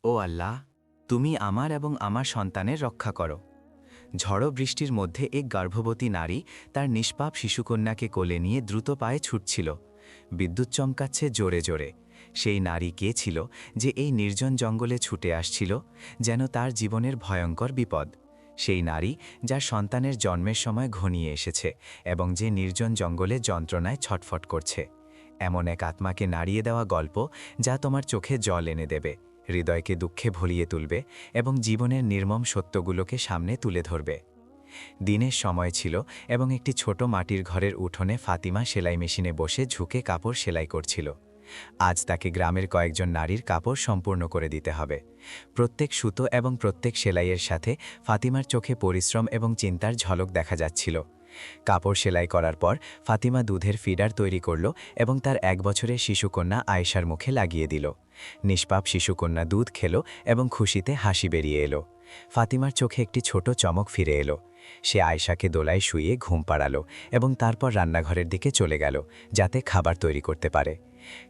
ও আল্লাহ, তুমি আমার এবং আমার সন্তানের রক্ষা করো। ঝড়ো বৃষ্টির মধ্যে এক গর্ভবতী নারী তার নিষ্পাপ শিশুকন্যাকে কোলে নিয়ে দ্রুত পায়ে ছুটছিল। বিদ্যুৎ চমকাচ্ছে জোরে জোরে। সেই নারী কে ছিল যে এই নির্জন জঙ্গলে ছুটে আসছিল, যেন তার জীবনের ভয়ঙ্কর বিপদ? সেই নারী যার সন্তানের জন্মের সময় ঘনিয়ে এসেছে এবং যে নির্জন জঙ্গলে যন্ত্রণায় ছটফট করছে। এমন এক আত্মাকে নাড়িয়ে দেওয়া গল্প যা তোমার চোখে জল এনে দেবে, হৃদয়কে দুঃখে ভরিয়ে তুলবে এবং জীবনের নির্মম সত্যগুলোকে সামনে তুলে ধরবে। দিনের সময় ছিল এবং একটি ছোট মাটির ঘরের উঠোনে ফাতিমা সেলাই মেশিনে বসে ঝুঁকে কাপড় সেলাই করছিল। আজ তাকে গ্রামের কয়েকজন নারীর কাপড় সম্পূর্ণ করে দিতে হবে। প্রত্যেক সুতো এবং প্রত্যেক সেলাইয়ের সাথে ফাতিমার চোখে পরিশ্রম এবং চিন্তার ঝলক দেখা যাচ্ছিল। কাপড় সেলাই করার পর ফাতিমা দুধের ফিডার তৈরি করল এবং তার 1 বছরের শিশুকন্যা আয়েশার মুখে লাগিয়ে দিল। নিষ্পাপ শিশুকন্যা দুধ খেল এবং খুশিতে হাসি বেরিয়ে এলো। ফাতিমার চোখে একটি ছোট চমক ফিরে এলো। সে আয়েশাকে দোলায় শুইয়ে ঘুম পাড়ালো এবং তারপর রান্নাঘরের দিকে চলে গেল, যাতে খাবার তৈরি করতে পারে।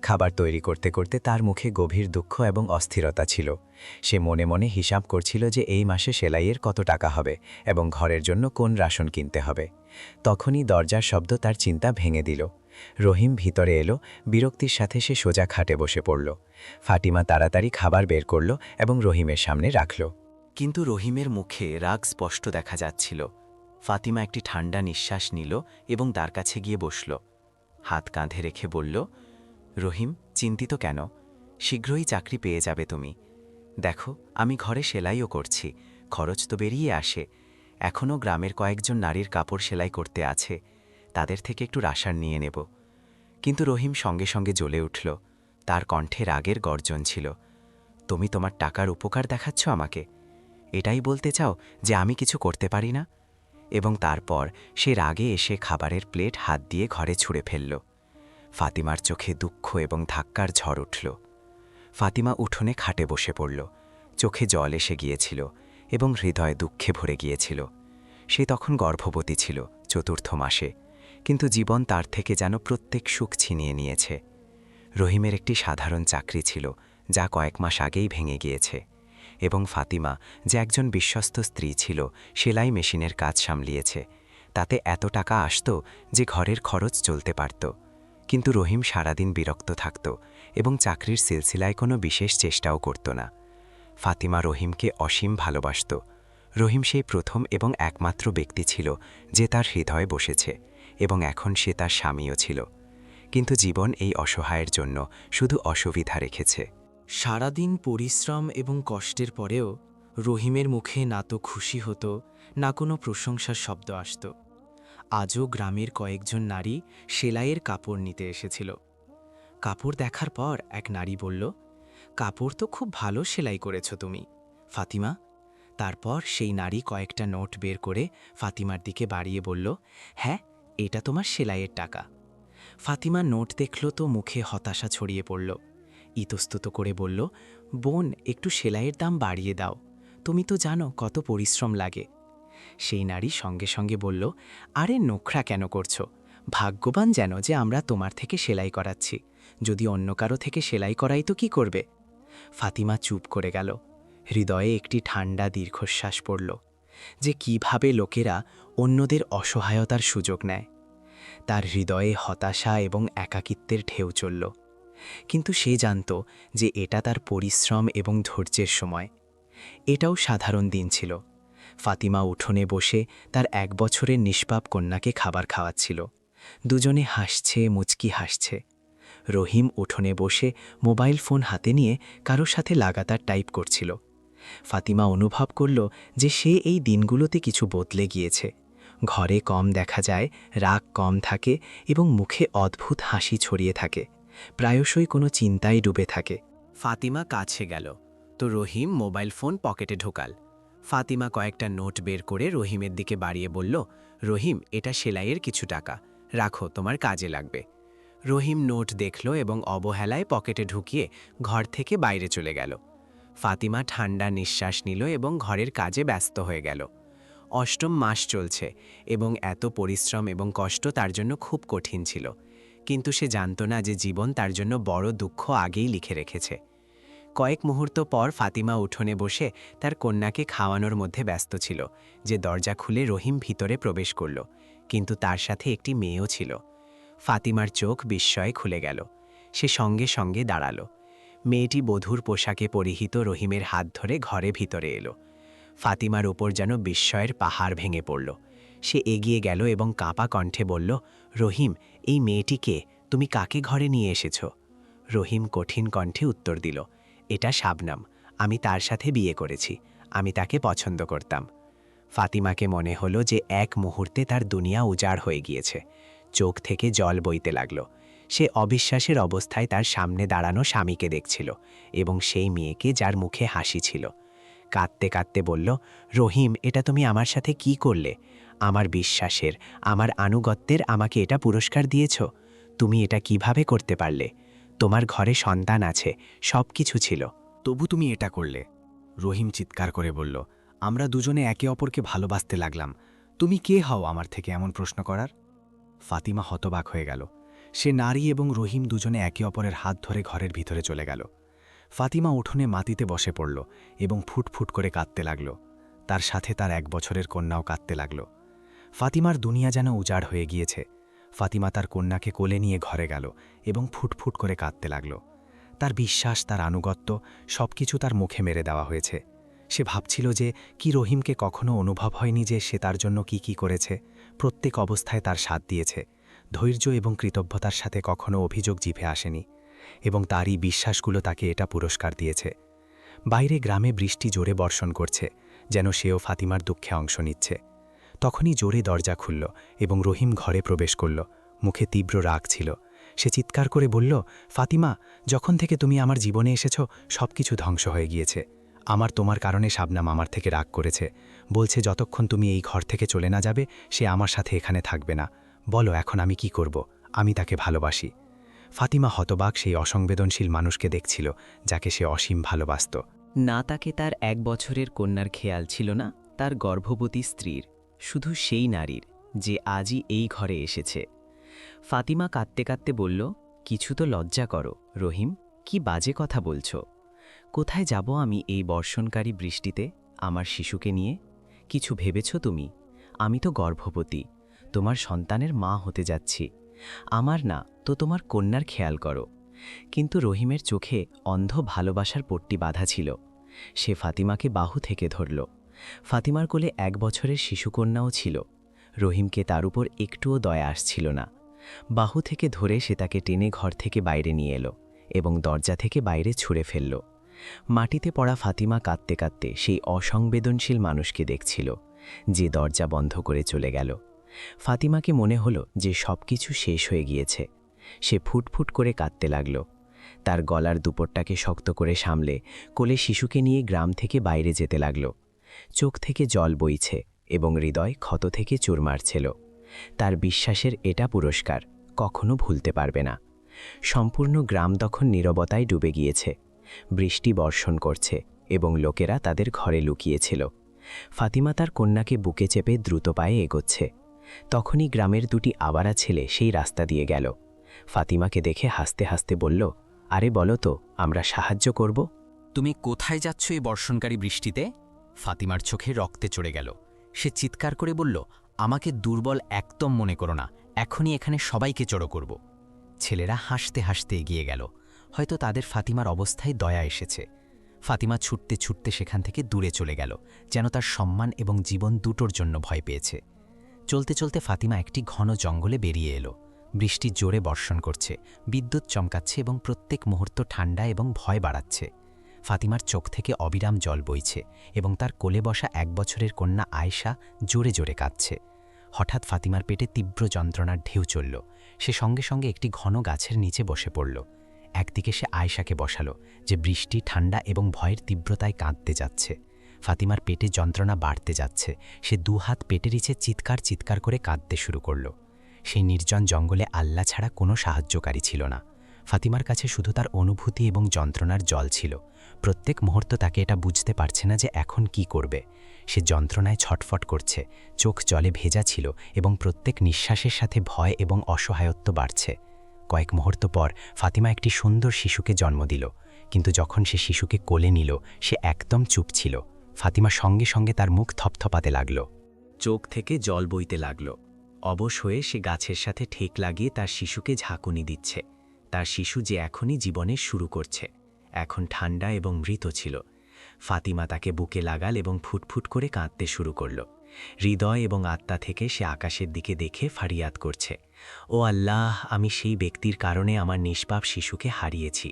খাবার তৈরি করতে করতে তার মুখে গভীর দুঃখ এবং অস্থিরতা ছিল। সে মনে মনে হিসাব করছিল যে এই মাসে সেলাইয়ের কত টাকা হবে এবং ঘরের জন্য কোন রাশন কিনতে হবে। তখনই দরজার শব্দ তার চিন্তা ভেঙে দিল। রহিম ভিতরে এলো। বিরক্তির সাথে সে সোজা খাটে বসে পড়ল। ফাতিমা তাড়াতাড়ি খাবার বের করল এবং রহিমের সামনে রাখল। কিন্তু রহিমের মুখে রাগ স্পষ্ট দেখা যাচ্ছিল। ফাতিমা একটি ঠান্ডা নিঃশ্বাস নিল এবং তার কাছে গিয়ে বসল। হাত কাঁধে রেখে বলল, রহিম, চিন্তিত কেন? শীঘ্রই চাকরি পেয়ে যাবে তুমি। দেখো, আমি ঘরে সেলাইও করছি, খরচ তো বেরিয়ে আসে। এখনও গ্রামের কয়েকজন নারীর কাপড় সেলাই করতে আছে, তাদের থেকে একটু রাশান নিয়ে নেব। কিন্তু রহিম সঙ্গে সঙ্গে জ্বলে উঠল। তার কণ্ঠে রাগের গর্জন ছিল। তুমি তোমার টাকার উপকার দেখাচ্ছ আমাকে? এটাই বলতে চাও যে আমি কিছু করতে পারি না? এবং তারপর সে রাগে এসে খাবারের প্লেট হাত দিয়ে ঘরে ছুঁড়ে ফেলল। ফাতিমার চোখে দুঃখ এবং ধাক্কার ঝড় উঠল। ফাতিমা উঠোনে খাটে বসে পড়ল। চোখে জল এসে গিয়েছিল এবং হৃদয় দুঃখে ভরে গিয়েছিল। সে তখন গর্ভবতী ছিল, 4র্থ মাসে, কিন্তু জীবন তার থেকে যেন প্রত্যেক সুখ ছিনিয়ে নিয়েছে। রহিমের একটি সাধারণ চাকরি ছিল, যা কয়েক মাস আগেই ভেঙে গিয়েছে, এবং ফাতিমা, যে একজন বিশ্বস্ত স্ত্রী ছিল, সেলাই মেশিনের কাজ সামলিয়েছে। তাতে এত টাকা আসত যে ঘরের খরচ চলতে পারত। কিন্তু রহিম সারাদিন বিরক্ত থাকত এবং চাকরির সিলসিলায় কোনো বিশেষ চেষ্টাও করত না। ফাতিমা রহিমকে অসীম ভালোবাসত। রহিম সেই প্রথম এবং একমাত্র ব্যক্তি ছিল যে তার হৃদয়ে বসেছে, এবং এখন সে তার স্বামীও ছিল। কিন্তু জীবন এই অসহায়ের জন্য শুধু অসুবিধা রেখেছে। সারাদিন পরিশ্রম এবং কষ্টের পরেও রহিমের মুখে না তো খুশি হতো, না কোনো প্রশংসার শব্দ আসত। আজও গ্রামের কয়েকজন নারী সেলাইয়ের কাপড় নিতে এসেছিল। কাপড় দেখার পর এক নারী বলল, কাপড় তো খুব ভালো সেলাই করেছ তুমি, ফাতিমা। তারপর সেই নারী কয়েকটা নোট বের করে ফাতিমার দিকে বাড়িয়ে বলল, হ্যাঁ, এটা তোমার সেলাইয়ের টাকা। ফাতিমা নোট দেখল তো মুখে হতাশা ছড়িয়ে পড়ল। ইতস্তত করে বলল, বোন, একটু সেলাইয়ের দাম বাড়িয়ে দাও, তুমি তো জানো কত পরিশ্রম লাগে। সেই নারী সঙ্গে সঙ্গে বলল, আরে নোখরা কেন করছো? ভাগ্যবান যেন যে আমরা তোমার থেকে সেলাই করাচ্ছি, যদি অন্য কারো থেকে সেলাই করাই তো কি করবে? ফাতিমা চুপ করে গেল। হৃদয়ে একটি ঠান্ডা দীর্ঘশ্বাস পড়ল, যে কিভাবে লোকেরা অন্যদের অসহায়তার সুযোগ নেয়। তার হৃদয়ে হতাশা এবং একাকিত্বের ঢেউ চলল। কিন্তু সে জানত যে এটা তার পরিশ্রম এবং ধৈর্যের সময়। এটাও সাধারণ দিন ছিল। ফাতিমা উঠোনে বসে তার 1 বছরের নিষ্পাপ কন্যাকে খাবার খাওয়াচ্ছিল। দুজনে হাসছে, মুচকি হাসছে। রহিম উঠোনে বসে মোবাইল ফোন হাতে নিয়ে কারো সাথে লাগাতার টাইপ করছিল। ফাতিমা অনুভব করল যে সে এই দিনগুলোতে কিছু বদলে গিয়েছে। ঘরে কম দেখা যায়, রাগ কম থাকে এবং মুখে অদ্ভুত হাসি ছড়িয়ে থাকে। প্রায়শই কোনো চিন্তায় ডুবে থাকে। ফাতিমা কাছে গেল তো রহিম মোবাইল ফোন পকেটে ঢোকাল। ফাতিমা কয়েকটা নোট বের করে রহিমের দিকে বাড়িয়ে বলল, রহিম, এটা সেলাইয়ের কিছু টাকা, রাখো, তোমার কাজে লাগবে। রহিম নোট দেখল এবং অবহেলায় পকেটে ঢুকিয়ে ঘর থেকে বাইরে চলে গেল। ফাতিমা ঠান্ডা নিঃশ্বাস নিল এবং ঘরের কাজে ব্যস্ত হয়ে গেল। 8ম মাস চলছে এবং এত পরিশ্রম এবং কষ্ট তার জন্য খুব কঠিন ছিল। কিন্তু সে জানত না যে জীবন তার জন্য বড় দুঃখ আগেই লিখে রেখেছে। কয়েক মুহূর্ত পর ফাতিমা উঠোনে বসে তার কন্যাকে খাওয়ানোর মধ্যে ব্যস্ত ছিল যে দরজা খুলে রহিম ভিতরে প্রবেশ করল, কিন্তু তার সাথে একটি মেয়েও ছিল। ফাতিমার চোখ বিস্ময়ে খুলে গেল। সে সঙ্গে সঙ্গে দাঁড়ালো। মেয়েটি বধূর পোশাকে পরিহিত রহিমের হাত ধরে ঘরে ভিতরে এলো। ফাতিমার উপর যেন বিস্ময়ের পাহাড় ভেঙে পড়ল। সে এগিয়ে গেল এবং কাঁপা কণ্ঠে বলল, রহিম, এই মেয়েটিকে তুমি কাকে ঘরে নিয়ে এসেছ? রহিম কঠিন কণ্ঠে উত্তর দিল, এটা শাবনাম, আমি তার সাথে বিয়ে করেছি, আমি তাকে পছন্দ করতাম। ফাতিমাকে মনে হলো যে এক মুহূর্তে তার দুনিয়া উজাড় হয়ে গিয়েছে। চোখ থেকে জল বইতে লাগল। সে অবিশ্বাসের অবস্থায় তার সামনে দাঁড়ানো স্বামীকে দেখছিল এবং সেই মেয়েকে যার মুখে হাসি ছিল। কাঁদতে কাঁদতে বলল, রহিম, এটা তুমি আমার সাথে কি করলে? আমার বিশ্বাসের, আমার আনুগত্যের আমাকে এটা পুরস্কার দিয়েছ? তুমি এটা কিভাবে করতে পারলে? তোমার ঘরে সন্তান আছে, সব কিছু ছিল। তবু তুমি এটা করলে? রহিম চিৎকার করে বলল, আমরা দুজনে একে অপরকে ভালোবাসতে লাগলাম। তুমি কে হও আমার থেকে এমন প্রশ্ন করার? ফাতিমা হতবাক হয়ে গেল। সে নারী এবং রহিম দুজনে একে অপরের হাত ধরে ঘরের ভিতরে চলে গেল। ফাতিমা উঠোনে মাটিতে বসে পড়ল এবং ফুটফুট করে কাঁদতে লাগল। তার সাথে তার 1 বছরের কন্যাও কাঁদতে লাগল। ফাতিমার দুনিয়া যেন উজাড় হয়ে গিয়েছে। ফাতিমা তার কন্যাকে কোলে নিয়ে ঘরে গেল এবং ফুটফুট করে কাঁদতে লাগল। তার বিশ্বাস, তার আনুগত্য, সবকিছু তার মুখে মেরে দেওয়া হয়েছে। সে ভাবছিল যে কি রহিমকে কখনো অনুভব হয়নি যে সে তার জন্য কি কি করেছে, প্রত্যেক অবস্থায় তার সাথ দিয়েছে, ধৈর্য এবং কৃতজ্ঞতার সাথে কখনো অভিযোগ জিভে আসেনি, এবং তারই বিশ্বাসগুলো তাকে এটা পুরস্কার দিয়েছে। বাইরে গ্রামে বৃষ্টি জোরে বর্ষণ করছে, যেন সেও ফাতিমার দুঃখে অংশ নিচ্ছে। তখনই জোরে দরজা খুলল এবং রহিম ঘরে প্রবেশ করল। মুখে তীব্র রাগ ছিল। সে চিৎকার করে বলল, ফাতিমা, যখন থেকে তুমি আমার জীবনে এসেছ সবকিছু ধ্বংস হয়ে গিয়েছে। তোমার কারণে শাবনাম আমার থেকে রাগ করেছে। বলছে যতক্ষণ তুমি এই ঘর থেকে চলে না যাবে সে আমার সাথে এখানে থাকবে না। বলো এখন আমি কি করব? আমি তাকে ভালোবাসি। ফাতিমা হতবাক সেই অসংবেদনশীল মানুষকে দেখছিল যাকে সে অসীম ভালোবাসত। না তাকে তার 1 বছরের কন্যার খেয়াল ছিল না, তার গর্ভবতী স্ত্রীর, শুধু সেই নারীর যে আজই এই ঘরে এসেছে। ফাতিমা কাঁদতে কাঁদতে বলল, কিছু তো লজ্জা করো রহিম, কি বাজে কথা বলছো? কোথায় যাব আমি এই বর্ষণকারী বৃষ্টিতে আমার শিশুকে নিয়ে? কিছু ভেবেছ তুমি? আমি তো গর্ভবতী, তোমার সন্তানের মা হতে যাচ্ছি। আমার না তো তোমার কন্যার খেয়াল করো। কিন্তু রহিমের চোখে অন্ধ ভালোবাসার পট্টি বাঁধা ছিল। সে ফাতিমাকে বাহু থেকে ধরল। ফাতিমার কোলে 1 বছরের শিশুকন্যাও ছিল। রহিমকে তার উপর একটুও দয়া আসছিল না। বাহু থেকে ধরে সে তাকে টেনে ঘর থেকে বাইরে নিয়ে এলো এবং দরজা থেকে বাইরে ছুঁড়ে ফেলল। মাটিতে পড়া ফাতিমা কাঁদতে কাঁদতে সেই অসংবেদনশীল মানুষকে দেখছিল যে দরজা বন্ধ করে চলে গেল। ফাতিমাকে মনে হলো যে সবকিছু শেষ হয়ে গিয়েছে। সে ফুটফুট করে কাঁদতে লাগল। তার গলার দুপট্টাকে শক্ত করে সামলে কোলে শিশুকে নিয়ে গ্রাম থেকে বাইরে যেতে লাগল। চোখ থেকে জল বইছে এবং হৃদয় ক্ষত থেকে চুর মারছিল। তার বিশ্বাসের এটা পুরস্কার কখনো ভুলতে পারবে না। সম্পূর্ণ গ্রাম তখন নীরবতায় ডুবে গিয়েছে। বৃষ্টি বর্ষণ করছে এবং লোকেরা তাদের ঘরে লুকিয়েছিল। ফাতিমা তার কন্যাকে বুকে চেপে দ্রুত পায়ে এগোচ্ছে। তখনই গ্রামের 2টি আবারা ছেলে সেই রাস্তা দিয়ে গেল। ফাতিমাকে দেখে হাসতে হাসতে বলল, আরে বলো তো, আমরা সাহায্য করব। তুমি কোথায় যাচ্ছ এই বর্ষণকারী বৃষ্টিতে? ফাতিমার চোখে রক্তে চড়ে গেল। সে চিৎকার করে বলল, আমাকে দুর্বল একদম মনে করো না, এখনই এখানে সবাইকে জড়ো করব। ছেলেরা হাসতে হাসতে এগিয়ে গেল। হয়তো তাদের ফাতিমার অবস্থায় দয়া এসেছে। ফাতিমা ছুটতে ছুটতে সেখান থেকে দূরে চলে গেল, যেন তার সম্মান এবং জীবন দুটোর জন্য ভয় পেয়েছে। চলতে চলতে ফাতিমা একটি ঘন জঙ্গলে বেরিয়ে এলো। বৃষ্টি জোরে বর্ষণ করছে, বিদ্যুৎ চমকাচ্ছে এবং প্রত্যেক মুহূর্ত ঠান্ডা এবং ভয় বাড়াচ্ছে। ফাতিমার চোখ থেকে অবিরাম জল বইছে এবং তার কোলে বসা 1 বছরের কন্যা আয়েশা জোরে জোরে কাঁদছে। হঠাৎ ফাতিমার পেটে তীব্র যন্ত্রণার ঢেউ চলল। সে সঙ্গে সঙ্গে একটি ঘন গাছের নিচে বসে পড়ল। একদিকে সে আয়েশাকে বসালো, যে বৃষ্টি, ঠান্ডা এবং ভয়ের তীব্রতায় কাঁদতে যাচ্ছে। ফাতিমার পেটে যন্ত্রণা বাড়তে যাচ্ছে। সে 2 হাত পেটের নিচে চিৎকার চিৎকার করে কাঁদতে শুরু করল। সেই নির্জন জঙ্গলে আল্লাহ ছাড়া কোনো সাহায্যকারী ছিল না। ফাতিমার কাছে শুধু তার অনুভূতি এবং যন্ত্রণার জল ছিল। প্রত্যেক মুহূর্ত তাকে এটা বুঝতে পারছে না যে এখন কি করবে। সে যন্ত্রণায় ছটফট করছে, চোখ জলে ভেজা ছিল এবং প্রত্যেক নিঃশ্বাসের সাথে ভয় এবং অসহায়ত্ব বাড়ছে। কয়েক মুহূর্ত পর ফাতিমা একটি সুন্দর শিশুকে জন্ম দিল। কিন্তু যখন সে শিশুকে কোলে নিল সে একদম চুপ ছিল। ফাতিমা সঙ্গে সঙ্গে তার মুখ থপথপাতে লাগল। চোখ থেকে জল বইতে লাগল। অবশ হয়ে সে গাছের সাথে ঠেক লাগিয়ে তার শিশুকে ঝাঁকুনি দিচ্ছে। তার শিশু যে এখনই জীবনের শুরু করছে, এখন ঠান্ডা এবং মৃত ছিল। ফাতিমা তাকে বুকে লাগাল এবং ফুটফুট করে কাঁদতে শুরু করল। হৃদয় এবং আত্মা থেকে সে আকাশের দিকে দেখে ফারিয়াদ করছে, ও আল্লাহ, আমি সেই ব্যক্তির কারণে আমার নিষ্পাপ শিশুকে হারিয়েছি।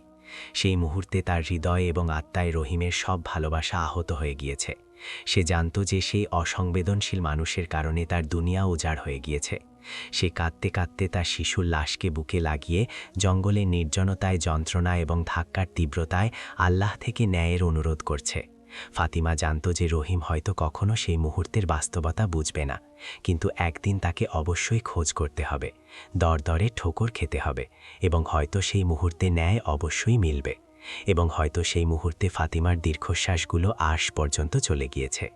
সেই মুহূর্তে তার হৃদয় এবং আত্মায় রহিমের সব ভালোবাসা আহত হয়ে গিয়েছে। সে জানত যে সেই অসংবেদনশীল মানুষের কারণে তার দুনিয়া উজাড় হয়ে গিয়েছে। সে কাঁদতে কাঁদতে তার শিশুর লাশকে বুকে লাগিয়ে জঙ্গলের নির্জনতায়, যন্ত্রণা এবং ধাক্কার তীব্রতায় আল্লাহ থেকে ন্যায়ের অনুরোধ করছে। ফাতিমা জানত যে রহিম হয়তো কখনো সেই মুহূর্তের বাস্তবতা বুঝবে না, কিন্তু একদিন তাকে অবশ্যই খোঁজ করতে হবে, দরদরে ঠোকর খেতে হবে, এবং হয়তো সেই মুহূর্তে ন্যায় অবশ্যই মিলবে। এবং হয়তো সেই মুহূর্তে ফাতিমার দীর্ঘশ্বাসগুলো আশ পর্যন্ত চলে গিয়েছে।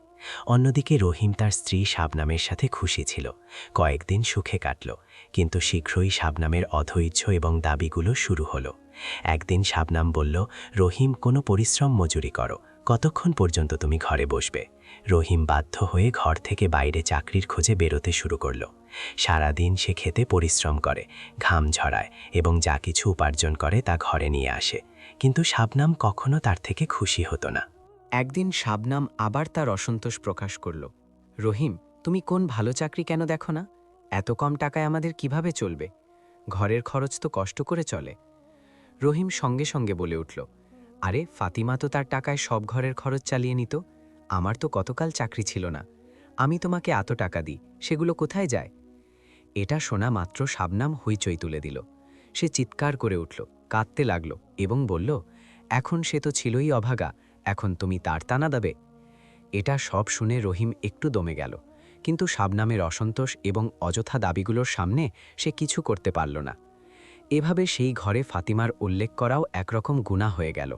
অন্যদিকে রহিম তার স্ত্রী শাবনামের সাথে খুশি ছিল। কয়েকদিন সুখে কাটল, কিন্তু শীঘ্রই শাবনামের অধৈর্য এবং দাবিগুলো শুরু হলো। একদিন শাবনাম বলল, রহিম, কোনো পরিশ্রম মজুরি করো, কতক্ষণ পর্যন্ত তুমি ঘরে বসবে? রহিম বাধ্য হয়ে ঘর থেকে বাইরে চাকরির খোঁজে বেরোতে শুরু করল। সারাদিন সে খেতে পরিশ্রম করে, ঘাম ঝরায় এবং যা কিছু উপার্জন করে তা ঘরে নিয়ে আসে, কিন্তু শাবনাম কখনো তার থেকে খুশি হতো না। একদিন শাবনাম আবার তার অসন্তোষ প্রকাশ করল। রহিম, তুমি কোন ভালো চাকরি কেন দেখো না? এত কম টাকায় আমাদের কিভাবে চলবে? ঘরের খরচ তো কষ্ট করে চলে। রহিম সঙ্গে সঙ্গে বলে উঠল, আরে ফাতিমা তো তার টাকায় সব ঘরের খরচ চালিয়ে নিত। আমার তো কতকাল চাকরি ছিল না। আমি তোমাকে এত টাকা দিই, সেগুলো কোথায় যায়? এটা শোনা মাত্র শাবনাম হইচই তুলে দিল। সে চিৎকার করে উঠল, কাঁদতে লাগল এবং বলল, এখন সে তো ছিলই অভাগা, এখন তুমি তার তানা দেবে? এটা সব শুনে রহিম একটু দমে গেল, কিন্তু শাবনামের অসন্তোষ এবং অযথা দাবিগুলোর সামনে সে কিছু করতে পারল না। এভাবে সেই ঘরে ফাতিমার উল্লেখ করাও একরকম গুনাহ হয়ে গেল।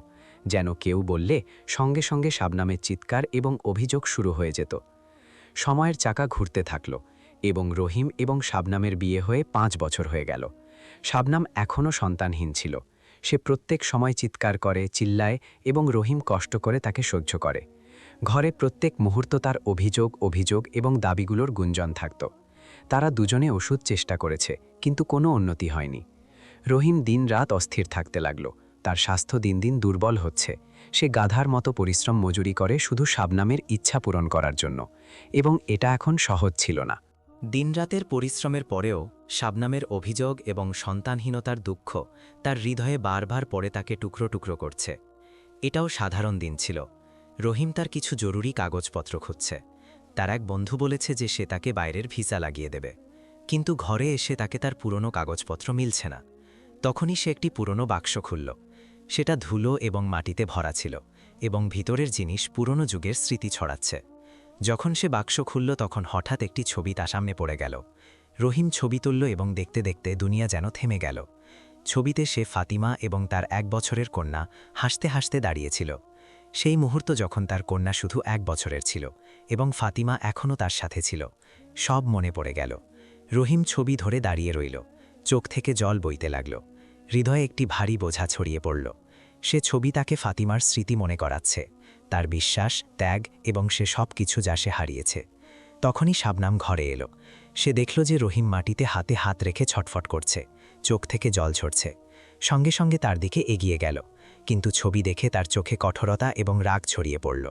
যেন কেউ বললে সঙ্গে সঙ্গে শাবনামের চিৎকার এবং অভিযোগ শুরু হয়ে যেত। সময়ের চাকা ঘুরতে থাকল এবং রহিম এবং শাবনামের বিয়ে হয়ে 5 বছর হয়ে গেল। শাবনাম এখনও সন্তানহীন ছিল। সে প্রত্যেক সময় চিৎকার করে, চিল্লায় এবং রহিম কষ্ট করে তাকে সহ্য করে। ঘরে প্রত্যেক মুহূর্ত তার অভিযোগ এবং দাবিগুলোর গুঞ্জন থাকত। তারা দুজনে ওষুধ চেষ্টা করেছে, কিন্তু কোনো উন্নতি হয়নি। রহিম দিনরাত অস্থির থাকতে লাগল। তার স্বাস্থ্য দিন দিন দুর্বল হচ্ছে। সে গাধার মতো পরিশ্রম মজুরি করে শুধু শাবনামের ইচ্ছা পূরণ করার জন্য, এবং এটা এখন সহজ ছিল না। দিনরাতের পরিশ্রমের পরেও শাবনামের অভিযোগ এবং সন্তানহীনতার দুঃখ তার হৃদয়ে বারবার পড়ে তাকে টুকরো টুকরো করছে। এটাও সাধারণ দিন ছিল। রহিম তার কিছু জরুরি কাগজপত্র খুঁজছে। তার এক বন্ধু বলেছে যে সে তাকে বাইরের ভিসা লাগিয়ে দেবে, কিন্তু ঘরে এসে তাকে তার পুরনো কাগজপত্র মিলছে না। তখনই সে একটি পুরনো বাক্স খুলল। সেটা ধুলো এবং মাটিতে ভরা ছিল, এবং ভিতরের জিনিস পুরনো যুগের স্মৃতি ছড়াচ্ছে। যখন সে বাক্স খুলল তখন হঠাৎ একটি ছবি তার সামনে পড়ে গেল। রহিম ছবি তুলল এবং দেখতে দেখতে দুনিয়া যেন থেমে গেল। ছবিতে সে ফাতিমা এবং তার 1 বছরের কন্যা হাসতে হাসতে দাঁড়িয়েছিল। সেই মুহূর্ত যখন তার কন্যা শুধু 1 বছরের ছিল এবং ফাতিমা এখনও তার সাথে ছিল, সব মনে পড়ে গেল। রহিম ছবি ধরে দাঁড়িয়ে রইল। চোখ থেকে জল বইতে লাগল। হৃদয়ে একটি ভারী বোঝা ছড়িয়ে পড়ল। সে ছবি তাকে ফাতিমার স্মৃতি মনে করাচ্ছে, তার বিশ্বাস, ত্যাগ এবং সে সব কিছু যা সে হারিয়েছে। তখনই শাবনাম ঘরে এলো। সে দেখল যে রহিম মাটিতে হাতে হাত রেখে ছটফট করছে, চোখ থেকে জল ঝরছে। সঙ্গে সঙ্গে তার দিকে এগিয়ে গেল, কিন্তু ছবি দেখে তার চোখে কঠোরতা এবং রাগ ছড়িয়ে পড়ল।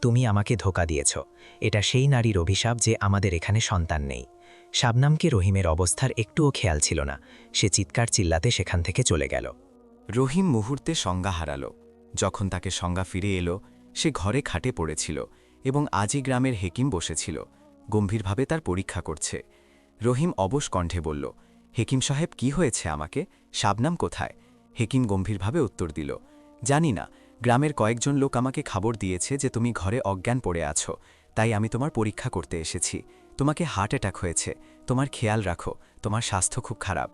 তুমি আমাকে ধোঁকা দিয়েছ। এটা সেই নারীর অভিশাপ যে আমাদের এখানে সন্তান নেই। শাবনামকে রহিমের অবস্থার একটুও খেয়াল ছিল না। সে চিৎকার চিল্লাতে সেখান থেকে চলে গেল। রহিম মুহূর্তে সংজ্ঞা হারাল। যখন তাকে সংজ্ঞা ফিরে এলো, সে ঘরে খাটে পড়েছিল এবং আজই গ্রামের হেকিম বসেছিল, গম্ভীরভাবে তার পরীক্ষা করছে। রহিম অবশ কণ্ঠে বলল, হেকিম সাহেব, কি হয়েছে আমাকে? শাবনাম কোথায়? হেকিম গম্ভীরভাবে উত্তর দিল, জানি না। গ্রামের কয়েকজন লোক আমাকে খবর দিয়েছে যে তুমি ঘরে অজ্ঞান পড়ে আছো, তাই আমি তোমার পরীক্ষা করতে এসেছি। তোমাকে হার্ট অ্যাটাক হয়েছে, তোমার খেয়াল রাখো, তোমার স্বাস্থ্য খুব খারাপ।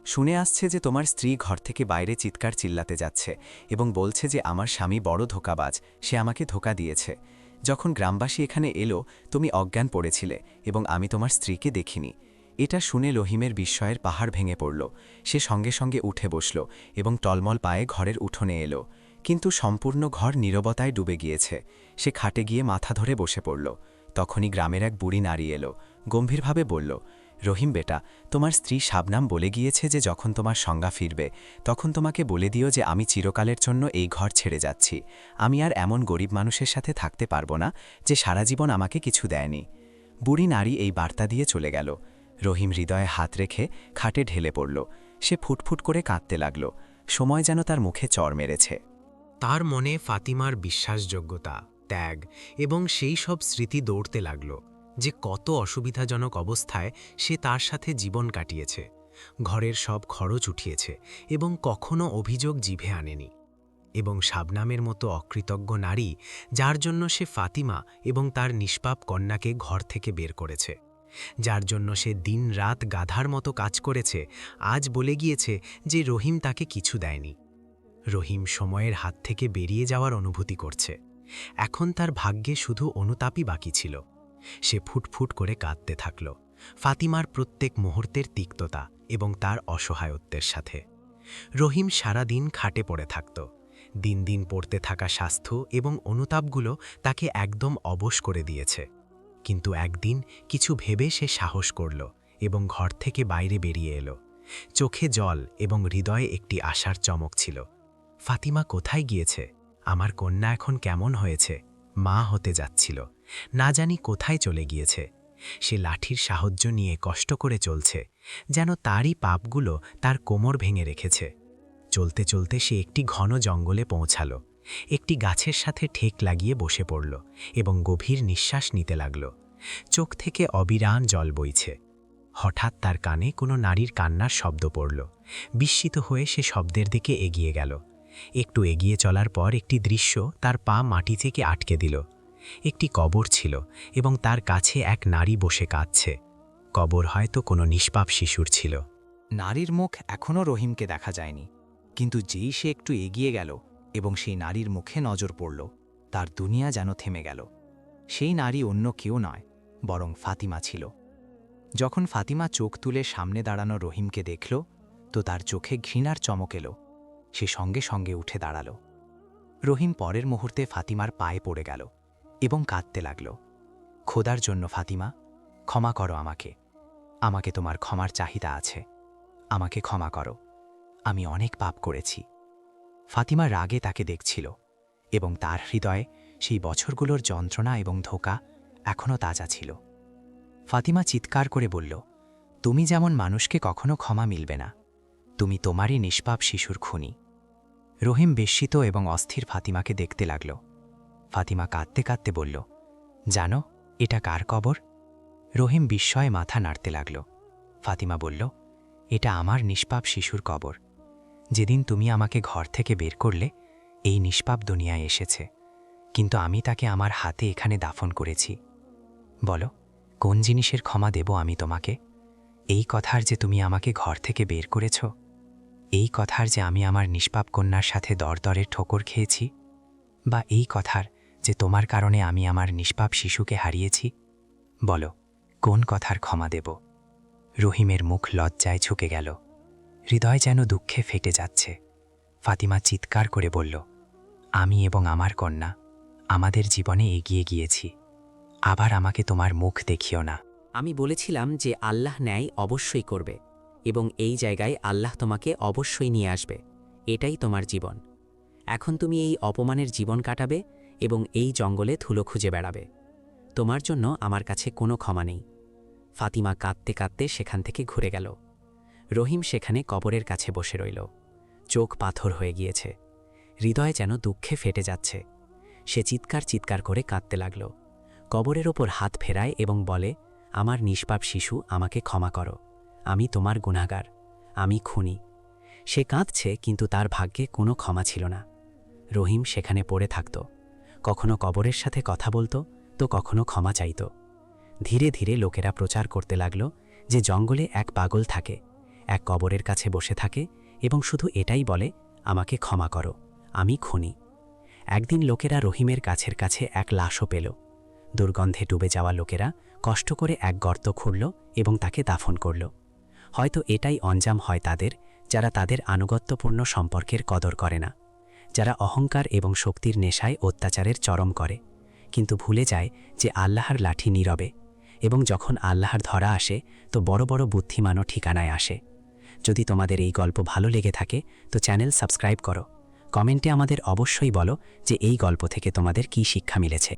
শুনে আসছে যে তোমার স্ত্রী ঘর থেকে বাইরে চিৎকার চিল্লাতে যাচ্ছে এবং বলছে যে আমার স্বামী বড় ধোঁকাবাজ, সে আমাকে ধোঁকা দিয়েছে। যখন গ্রামবাসী এখানে এলো তুমি অজ্ঞান পড়েছিলে এবং আমি তোমার স্ত্রীকে দেখিনি। এটা শুনে রহিমের বিস্ময়ের পাহাড় ভেঙে পড়ল। সে সঙ্গে সঙ্গে উঠে বসল এবং টলমল পায়ে ঘরের উঠোনে এলো। কিন্তু সম্পূর্ণ ঘর নীরবতায় ডুবে গিয়েছে। সে খাটে গিয়ে মাথা ধরে বসে পড়ল। তখনই গ্রামের এক বুড়ি নারী এলো, গম্ভীরভাবে বলল, রহিম বেটা, তোমার স্ত্রী শাবনাম বলে গিয়েছে যে যখন তোমার সংজ্ঞা ফিরবে তখন তোমাকে বলে দিও যে আমি চিরকালের জন্য এই ঘর ছেড়ে যাচ্ছি। আমি আর এমন গরিব মানুষের সাথে থাকতে পারবো না যে সারা জীবন আমাকে কিছু দেয়নি। বুড়ি নারী এই বার্তা দিয়ে চলে গেল। রহিম হৃদয়ে হাত রেখে খাটে ঢেলে পড়ল। সে ফুটফুট করে কাঁদতে লাগল। সময় যেন তার মুখে চড় মেরেছে। তার মনে ফাতিমার বিশ্বাসযোগ্যতা, ত্যাগ এবং সেই সব স্মৃতি দৌড়তে লাগল যে কত অসুবিধাজনক অবস্থায় সে তার সাথে জীবন কাটিয়েছে, ঘরের সব খরচ উঠিয়েছে এবং কখনো অভিযোগ জিভে আনেনি। এবং শাবনামের মতো অকৃতজ্ঞ নারী, যার জন্য সে ফাতিমা এবং তার নিষ্পাপ কন্যাকে ঘর থেকে বের করেছে, যার জন্য সে দিনরাত গাধার মতো কাজ করেছে, আজ বলে গিয়েছে যে রহিম তাকে কিছু দেয়নি। রহিম সময়ের হাত থেকে বেরিয়ে যাওয়ার অনুভূতি করছে। এখন তার ভাগ্যে শুধু অনুতাপই বাকি ছিল। সে ফুটফুট করে কাঁদতে থাকল, ফাতিমার প্রত্যেক মুহূর্তের তিক্ততা এবং তার অসহায়ত্বের সাথে। রহিম সারা দিন খাটে পড়ে থাকত। দিন দিন পড়তে থাকা স্বাস্থ্য এবং অনুতাপগুলো তাকে একদম অবশ করে দিয়েছে। কিন্তু একদিন কিছু ভেবে সে সাহস করল এবং ঘর থেকে বাইরে বেরিয়ে এলো। চোখে জল এবং হৃদয়ে একটি আশার চমক ছিল। ফাতিমা কোথায় গিয়েছে? আমার কন্যা এখন কেমন হয়েছে? মা হতে যাচ্ছিল, না জানি কোথায় চলে গিয়েছে। সে লাঠির সাহায্য নিয়ে কষ্ট করে চলছে, যেন তারই পাপগুলো তার কোমর ভেঙে রেখেছে। চলতে চলতে সে একটি ঘন জঙ্গলে পৌঁছাল। একটি গাছের সাথে ঠেক লাগিয়ে বসে পড়ল এবং গভীর নিঃশ্বাস নিতে লাগল। চোখ থেকে অবিরাম জল বইছে। হঠাৎ তার কানে কোনো নারীর কান্নার শব্দ পড়ল। বিস্মিত হয়ে সে শব্দের দিকে এগিয়ে গেল। একটু এগিয়ে চলার পর একটি দৃশ্য তার পা মাটি থেকে আটকে দিল। একটি কবর ছিল এবং তার কাছে এক নারী বসে কাঁদছে। কবর হয়তো কোনো নিষ্পাপ শিশুর ছিল। নারীর মুখ এখনও রহিমকে দেখা যায়নি, কিন্তু যেই সে একটু এগিয়ে গেল এবং সেই নারীর মুখে নজর পড়ল, তার দুনিয়া যেন থেমে গেল। সেই নারী অন্য কেউ নয়, বরং ফাতিমা ছিল। যখন ফাতিমা চোখ তুলে সামনে দাঁড়ানো রহিমকে দেখল, তো তার চোখে ঘৃণার চমক এলো। সে সঙ্গে সঙ্গে উঠে দাঁড়াল। রহিম পরের মুহূর্তে ফাতিমার পায়ে পড়ে গেল এবং কাঁদতে লাগল। খোদার জন্য ফাতিমা, ক্ষমা করো আমাকে। আমাকে তোমার ক্ষমার চাহিদা আছে। আমাকে ক্ষমা করো, আমি অনেক পাপ করেছি। ফাতিমা রাগে তাকে দেখছিল এবং তার হৃদয়ে সেই বছরগুলোর যন্ত্রণা এবং ধোঁকা এখনও তাজা ছিল। ফাতিমা চিৎকার করে বলল, তুমি যেমন মানুষকে কখনো ক্ষমা মিলবে না, তুমি তোমারই নিষ্পাপ শিশুর খুনি। রহিম বিস্মিত এবং অস্থির ফাতিমাকে দেখতে লাগল। ফাতিমা কাঁদতে কাঁদতে বলল, জানো এটা কার কবর? রহিম বিস্ময়ে মাথা নাড়তে লাগল। ফাতিমা বলল, এটা আমার নিষ্পাপ শিশুর কবর। যেদিন তুমি আমাকে ঘর থেকে বের করলে, এই নিষ্পাপ দুনিয়ায় এসেছে, কিন্তু আমি তাকে আমার হাতে এখানে দাফন করেছি। বলো, কোন জিনিসের ক্ষমা দেব আমি তোমাকে? এই কথার যে তুমি আমাকে ঘর থেকে বের করেছ? এই কথার যে আমি আমার নিষ্পাপ কন্যার সাথে দরদরের ঠোকর খেয়েছি? বা এই কথার যে তোমার কারণে আমি আমার নিষ্পাপ শিশুকে হারিয়েছি? বলো, কোন কথার ক্ষমা দেব? রহিমের মুখ লজ্জায় ঝুঁকে গেল। হৃদয় যেন দুঃখে ফেটে যাচ্ছে। ফাতিমা চিৎকার করে বলল, আমি এবং আমার কন্যা আমাদের জীবনে এগিয়ে গিয়েছি। আবার আমাকে তোমার মুখ দেখিও না। আমি বলেছিলাম যে আল্লাহ ন্যায় অবশ্যই করবে এবং এই জায়গায় আল্লাহ তোমাকে অবশ্যই নিয়ে আসবে। এটাই তোমার জীবন। এখন তুমি এই অপমানের জীবন কাটাবে এবং এই জঙ্গলে ধুলো খুঁজে বেড়াবে। তোমার জন্য আমার কাছে কোনো ক্ষমা নেই। ফাতিমা কাঁদতে কাঁদতে সেখান থেকে ঘুরে গেল। রহিম সেখানে কবরের কাছে বসে রইল। চোখ পাথর হয়ে গিয়েছে, হৃদয় যেন দুঃখে ফেটে যাচ্ছে। সে চিৎকার করে কাঁদতে লাগল। কবরের ওপর হাত ফেরায় এবং বলে, আমার নিষ্পাপ শিশু, আমাকে ক্ষমা করো। আমি তোমার গুনাহগার, আমি খুনি। সে কাঁদছে, কিন্তু তার ভাগ্যে কোনো ক্ষমা ছিল না। রহিম সেখানে পড়ে থাকত, কখনো কবরের সাথে কথা বলতো, তো কখনো ক্ষমা চাইত। ধীরে ধীরে লোকেরা প্রচার করতে লাগল যে জঙ্গলে এক পাগল থাকে, এক কবরের কাছে বসে থাকে এবং শুধু এটাই বলে, আমাকে ক্ষমা করো, আমি খুনি। একদিন লোকেরা রহিমের কাছের কাছে এক লাশও পেল। দুর্গন্ধে ডুবে যাওয়া লোকেরা কষ্ট করে এক গর্ত খুঁড়ল এবং তাকে দাফন করল। হয়তো এটাই অঞ্জাম হয় তাদের, যারা তাদের আনুগত্যপূর্ণ সম্পর্কের কদর করে না, যারা অহংকার এবং শক্তির নেশায় অত্যাচারের চরম করে, কিন্তু ভুলে যায় যে আল্লাহর লাঠি নীরবে, এবং যখন আল্লাহর ধরা আসে তো বড় বড় বুদ্ধিমানও ঠিকানায় আসে। যদি তোমাদের এই গল্প ভালো লেগে থাকে তো চ্যানেল সাবস্ক্রাইব করো, কমেন্টে আমাদের অবশ্যই বলো যে এই গল্প থেকে তোমাদের কী শিক্ষা মিলেছে।